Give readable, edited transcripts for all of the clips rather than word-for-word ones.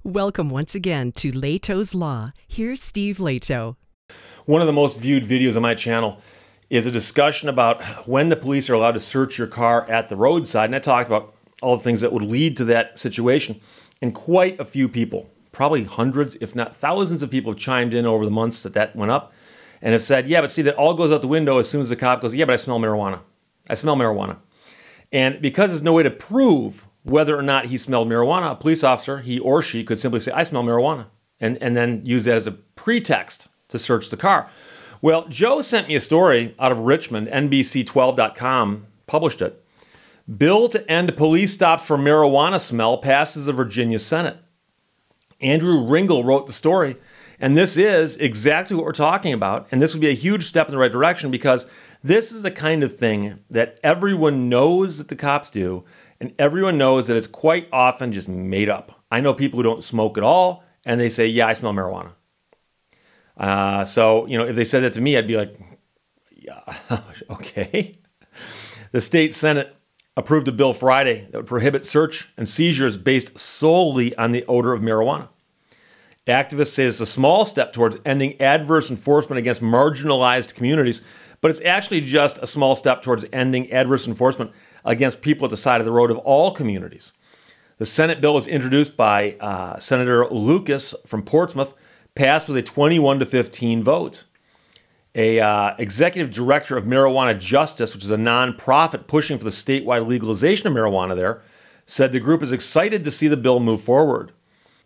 Welcome once again to Lehto's Law. Here's Steve Lehto. One of the most viewed videos on my channel is a discussion about when the police are allowed to search your car at the roadside. And I talked about all the things that would lead to that situation. And quite a few people, probably hundreds, if not thousands of people have chimed in over the months that went up and have said, yeah, but see, that all goes out the window as soon as the cop goes, yeah, but I smell marijuana. I smell marijuana. And because there's no way to prove whether or not he smelled marijuana, a police officer, he or she, could simply say, I smell marijuana, and then use that as a pretext to search the car. Well, Joe sent me a story out of Richmond, NBC12.com published it. Bill to end police stops for marijuana smell passes the Virginia Senate. Andrew Ringel wrote the story, and this is exactly what we're talking about, and this would be a huge step in the right direction because this is the kind of thing that everyone knows that the cops do, and everyone knows that it's quite often just made up. I know people who don't smoke at all, and they say, yeah, I smell marijuana. So, if they said that to me, I'd be like, yeah, okay. The state Senate approved a bill Friday that would prohibit search and seizures based solely on the odor of marijuana. Activists say it's a small step towards ending adverse enforcement against marginalized communities, but it's actually just a small step towards ending adverse enforcement against people at the side of the road of all communities. The Senate bill was introduced by Senator Lucas from Portsmouth, passed with a 21-15 vote. A executive director of Marijuana Justice, which is a nonprofit pushing for the statewide legalization of marijuana there, said the group is excited to see the bill move forward.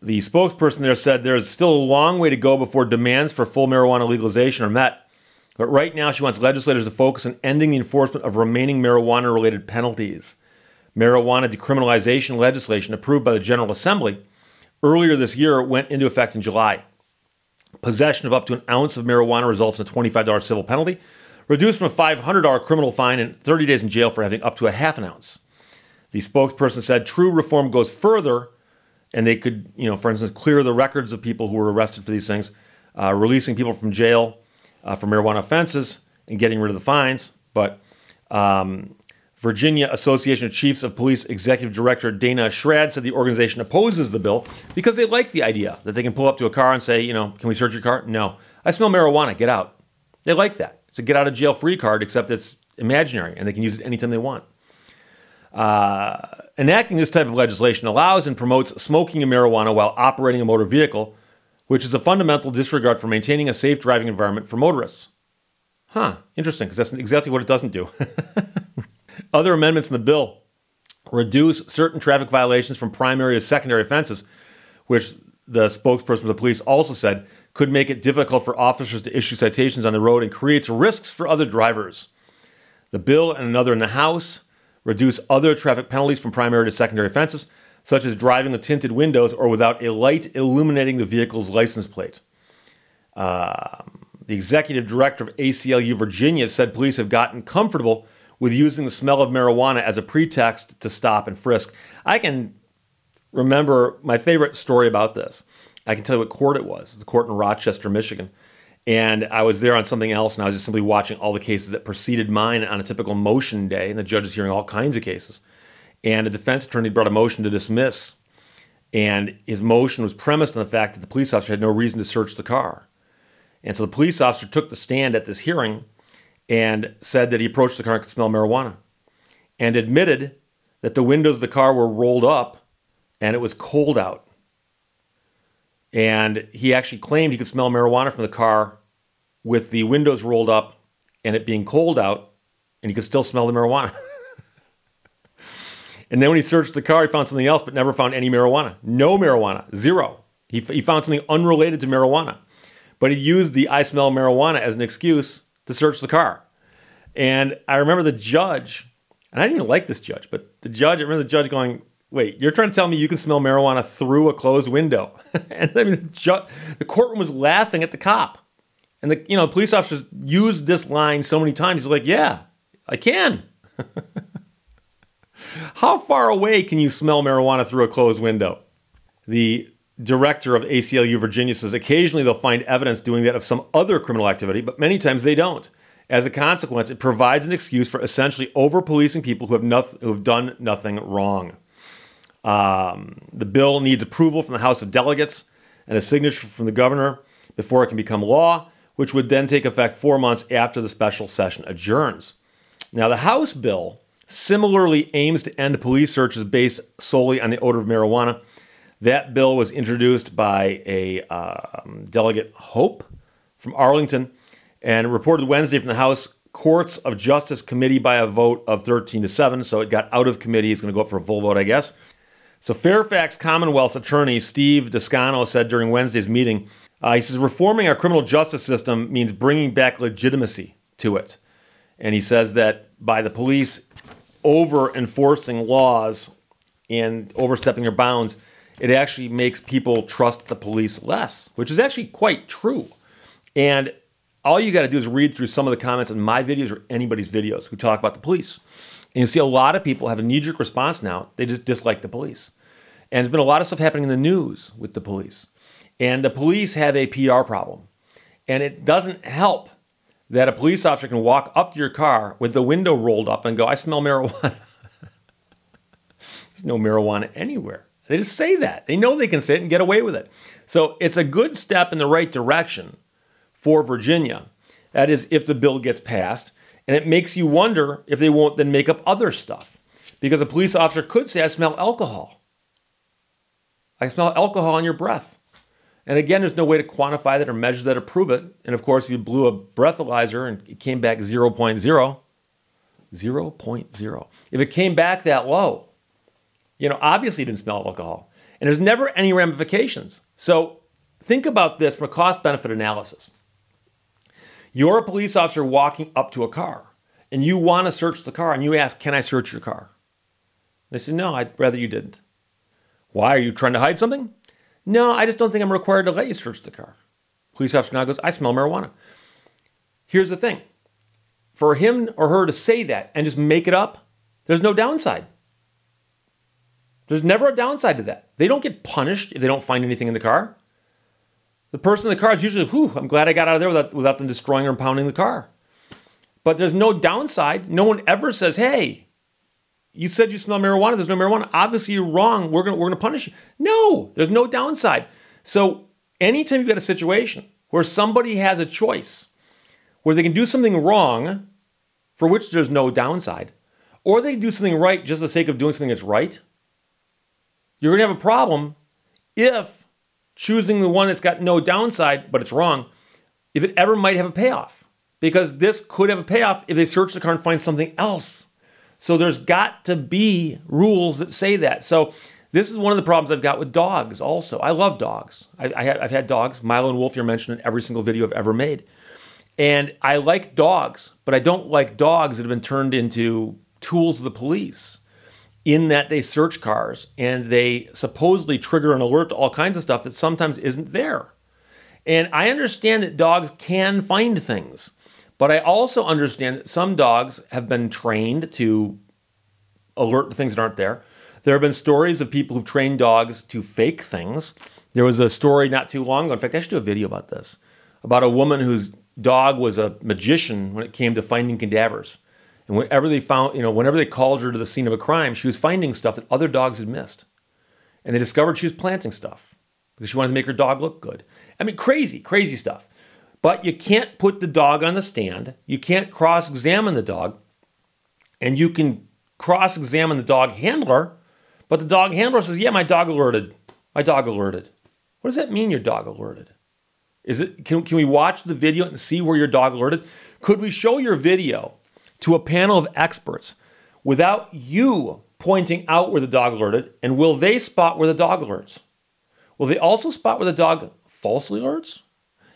The spokesperson there said there is still a long way to go before demands for full marijuana legalization are met. But right now, she wants legislators to focus on ending the enforcement of remaining marijuana-related penalties. Marijuana decriminalization legislation approved by the General Assembly earlier this year went into effect in July. Possession of up to an ounce of marijuana results in a $25 civil penalty, reduced from a $500 criminal fine and 30 days in jail for having up to a half an ounce. The spokesperson said true reform goes further, and they could, for instance, clear the records of people who were arrested for these things, releasing people from jail for marijuana offenses and getting rid of the fines. But Virginia Association of Chiefs of Police Executive Director Dana Schrad said the organization opposes the bill because they like the idea that they can pull up to a car and say, can we search your car? No. I smell marijuana. Get out. They like that. It's a get out of jail free card, except it's imaginary and they can use it anytime they want. Enacting this type of legislation allows and promotes smoking of marijuana while operating a motor vehicle, which is a fundamental disregard for maintaining a safe driving environment for motorists. Interesting, because that's exactly what it doesn't do. Other amendments in the bill reduce certain traffic violations from primary to secondary offenses, which the spokesperson for the police also said could make it difficult for officers to issue citations on the road and creates risks for other drivers. The bill and another in the House reduce other traffic penalties from primary to secondary offenses, such as driving with tinted windows or without a light illuminating the vehicle's license plate. The executive director of ACLU Virginia said police have gotten comfortable with using the smell of marijuana as a pretext to stop and frisk. I can remember my favorite story about this. I can tell you what court it was. It's the court in Rochester, Michigan. And I was there on something else, and I was just simply watching all the cases that preceded mine on a typical motion day, and the judge is hearing all kinds of cases. And a defense attorney brought a motion to dismiss, and his motion was premised on the fact that the police officer had no reason to search the car. And so the police officer took the stand at this hearing and said that he approached the car and could smell marijuana, and admitted that the windows of the car were rolled up and it was cold out. And he actually claimed he could smell marijuana from the car with the windows rolled up and it being cold out, and he could still smell the marijuana. And then when he searched the car, he found something else, but never found any marijuana. No marijuana, zero. He found something unrelated to marijuana. But he used the I smell marijuana as an excuse to search the car. And I remember the judge, and I didn't even like this judge, but I remember the judge going, wait, you're trying to tell me you can smell marijuana through a closed window? And I mean, the courtroom was laughing at the cop. And the police officers used this line so many times. He's like, yeah, I can. How far away can you smell marijuana through a closed window? The director of ACLU Virginia says occasionally they'll find evidence doing that of some other criminal activity, but many times they don't. As a consequence, it provides an excuse for essentially over-policing people who have done nothing wrong. The bill needs approval from the House of Delegates and a signature from the governor before it can become law, which would then take effect 4 months after the special session adjourns. Now, the House bill similarly aims to end police searches based solely on the odor of marijuana. That bill was introduced by a Delegate Hope from Arlington and reported Wednesday from the House Courts of Justice Committee by a vote of 13-7. So it got out of committee. It's going to go up for a full vote, I guess. So Fairfax Commonwealth's attorney, Steve Descano, said during Wednesday's meeting, he says, reforming our criminal justice system means bringing back legitimacy to it. And he says that by the police over-enforcing laws and overstepping their bounds, it actually makes people trust the police less, which is actually quite true. And all you got to do is read through some of the comments in my videos or anybody's videos who talk about the police. And you see a lot of people have a knee-jerk response now. They just dislike the police. And there's been a lot of stuff happening in the news with the police. And the police have a PR problem. And it doesn't help that a police officer can walk up to your car with the window rolled up and go, I smell marijuana. There's no marijuana anywhere. They just say that. They know they can say it and get away with it. So it's a good step in the right direction for Virginia. That is, if the bill gets passed. And it makes you wonder if they won't then make up other stuff. Because a police officer could say, I smell alcohol. I smell alcohol on your breath. And again, there's no way to quantify that or measure that or prove it. And of course, if you blew a breathalyzer and it came back 0.0, 0.0. If it came back that low, obviously it didn't smell alcohol. And there's never any ramifications. So think about this from a cost-benefit analysis. You're a police officer walking up to a car, and you want to search the car, and you ask, can I search your car? They say, no, I'd rather you didn't. Why? Are you trying to hide something? No, I just don't think I'm required to let you search the car. Police officer now goes, I smell marijuana. Here's the thing. For him or her to say that and just make it up, there's no downside. There's never a downside to that. They don't get punished if they don't find anything in the car. The person in the car is usually, I'm glad I got out of there without them destroying or impounding the car. But there's no downside. No one ever says, hey, you said you smell marijuana. There's no marijuana. Obviously, you're wrong. We're going to punish you. No, there's no downside. So anytime you've got a situation where somebody has a choice, where they can do something wrong for which there's no downside, or they can do something right just for the sake of doing something that's right, you're going to have a problem if choosing the one that's got no downside, but it's wrong, if it ever might have a payoff. Because this could have a payoff if they search the car and find something else. So there's got to be rules that say that. So this is one of the problems I've got with dogs also. I love dogs. I've had dogs. Milo and Wolf, you're mentioned in every single video I've ever made. And I like dogs, but I don't like dogs that have been turned into tools of the police in that they search cars and they supposedly trigger an alert to all kinds of stuff that sometimes isn't there. And I understand that dogs can find things. But I also understand that some dogs have been trained to alert to things that aren't there. There have been stories of people who've trained dogs to fake things. There was a story not too long ago. In fact, I should do a video about this, about a woman whose dog was a magician when it came to finding cadavers. And whenever they called her to the scene of a crime, she was finding stuff that other dogs had missed. And they discovered she was planting stuff because she wanted to make her dog look good. I mean, crazy stuff. But you can't put the dog on the stand. You can't cross-examine the dog. And you can cross-examine the dog handler. But the dog handler says, yeah, my dog alerted. My dog alerted. What does that mean, your dog alerted? Can we watch the video and see where your dog alerted? Could we show your video to a panel of experts without you pointing out where the dog alerted? And will they spot where the dog alerts? Will they also spot where the dog falsely alerts?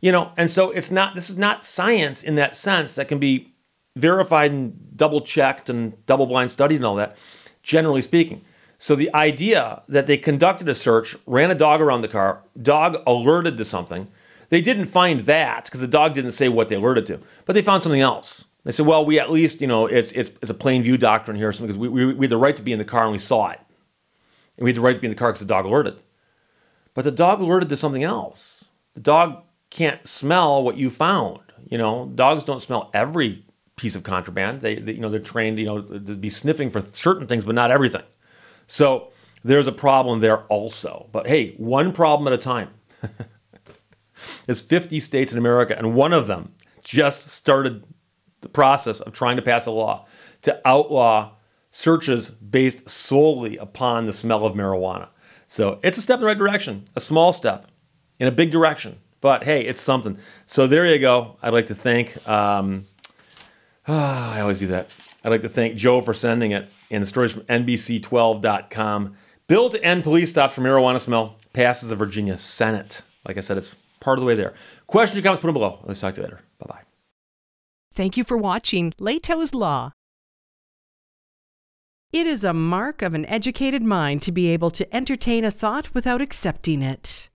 And so this is not science in that sense that can be verified and double-checked and double-blind studied and all that, generally speaking. So the idea that they conducted a search, ran a dog around the car, dog alerted to something, they didn't find that because the dog didn't say what they alerted to, but they found something else. They said, well, we at least, it's a plain view doctrine here or something because we had the right to be in the car and we saw it. And we had the right to be in the car because the dog alerted. But the dog alerted to something else. The dog can't smell what you found. Dogs don't smell every piece of contraband. They're trained, to be sniffing for certain things, but not everything. So there's a problem there also. But hey, one problem at a time. There's 50 states in America, and one of them just started the process of trying to pass a law to outlaw searches based solely upon the smell of marijuana. So it's a step in the right direction, a small step in a big direction. But hey, it's something. So there you go. I'd like to thank, I always do that. I'd like to thank Joe for sending it. And the stories from NBC12.com. Bill to end police stops for marijuana smell passes the Virginia Senate. Like I said, it's part of the way there. Questions or comments, put them below. Let's talk to you later. Bye-bye. Thank you for watching Lehto's Law. It is a mark of an educated mind to be able to entertain a thought without accepting it.